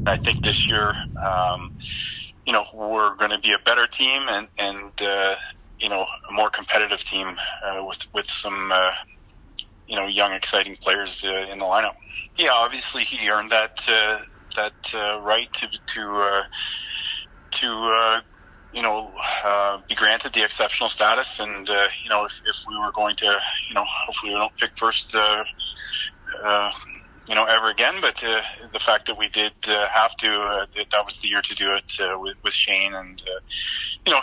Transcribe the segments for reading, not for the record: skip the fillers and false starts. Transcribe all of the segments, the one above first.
I think this year, we're going to be a better team and a more competitive team with some young, exciting players in the lineup. Yeah, obviously he earned that right to be granted the exceptional status, and if we were going to, hopefully we don't pick first, ever again. But the fact that we did have to, that was the year to do it with Shane, and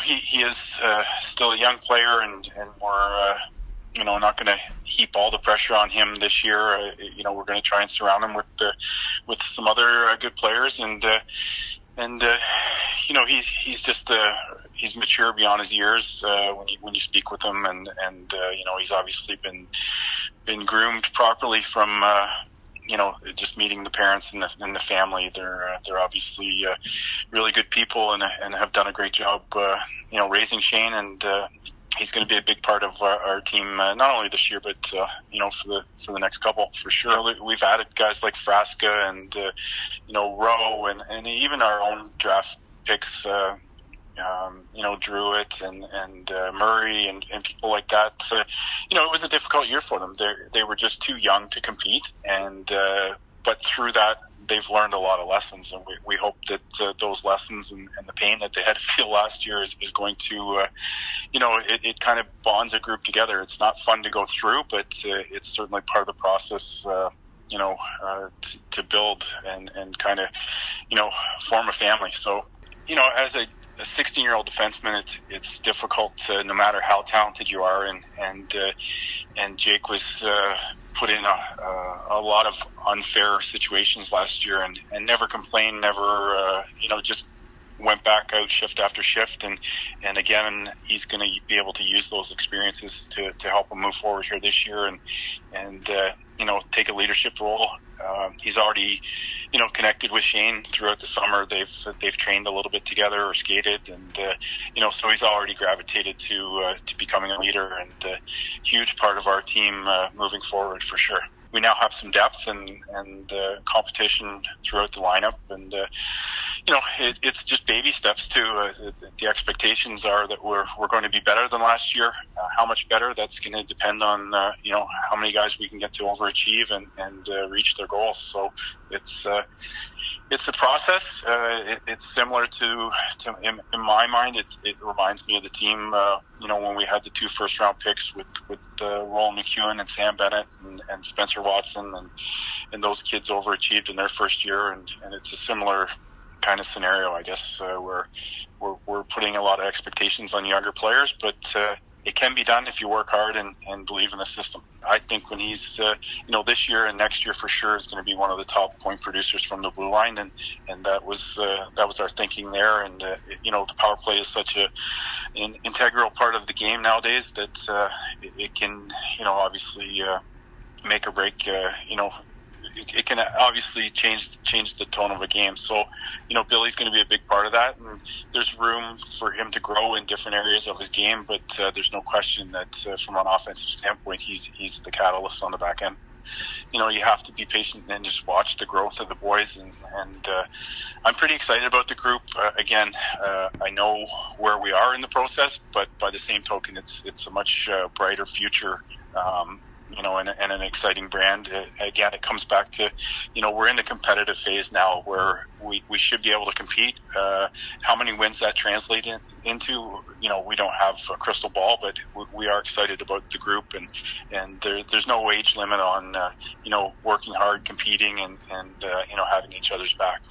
he is still a young player, and we're not going to heap all the pressure on him this year. We're going to try and surround him with some other good players, and he's just he's mature beyond his years when you speak with him, and he's obviously been groomed properly from just meeting the parents and the family. They're obviously really good people and have done a great job raising Shane, and he's going to be a big part of our team, not only this year, but for the next couple, for sure. We've added guys like Frasca and Rowe, and even our own draft picks, Druitt and Murray and people like that. It was a difficult year for them. They were just too young to compete, and but through that, they've learned a lot of lessons, and we hope that those lessons and the pain that they had to feel last year is going to, it kind of bonds a group together. It's not fun to go through, but it's certainly part of the process, to build and kind of, form a family. So, as a 16-year-old defenseman, it's difficult no matter how talented you are, and Jake was put in a lot of unfair situations last year, and never complained, never just went back out shift after shift, and again he's going to be able to use those experiences to help him move forward here this year, and take a leadership role. He's already connected with Shane throughout the summer. They've trained a little bit together or skated, and so he's already gravitated to becoming a leader, and a huge part of our team moving forward for sure. We now have some depth and competition throughout the lineup, and it's just baby steps too. The expectations are that we're going to be better than last year. How much better? That's going to depend on how many guys we can get to overachieve and reach their goals. So it's a process. It's similar to in my mind. It reminds me of the team. When we had the 2 first-round picks with Roland McEwen and Sam Bennett and Spencer Watson, and those kids overachieved in their first year, and it's a similar kind of scenario, I guess, where we're putting a lot of expectations on younger players, but it can be done if you work hard and believe in the system. I think when he's, this year and next year for sure is going to be one of the top point producers from the blue line, and that was our thinking there. And the power play is such an integral part of the game nowadays that it can, obviously make or break. It can obviously change the tone of a game. So, Billy's going to be a big part of that, and there's room for him to grow in different areas of his game. But there's no question that from an offensive standpoint, he's the catalyst on the back end. You have to be patient and just watch the growth of the boys, and I'm pretty excited about the group. Again, I know where we are in the process, but by the same token, it's a much brighter future. And an exciting brand. Again, it comes back to, we're in the competitive phase now where we should be able to compete. How many wins that translate into, we don't have a crystal ball, but we are excited about the group, and there's no age limit on, working hard, competing, and having each other's back.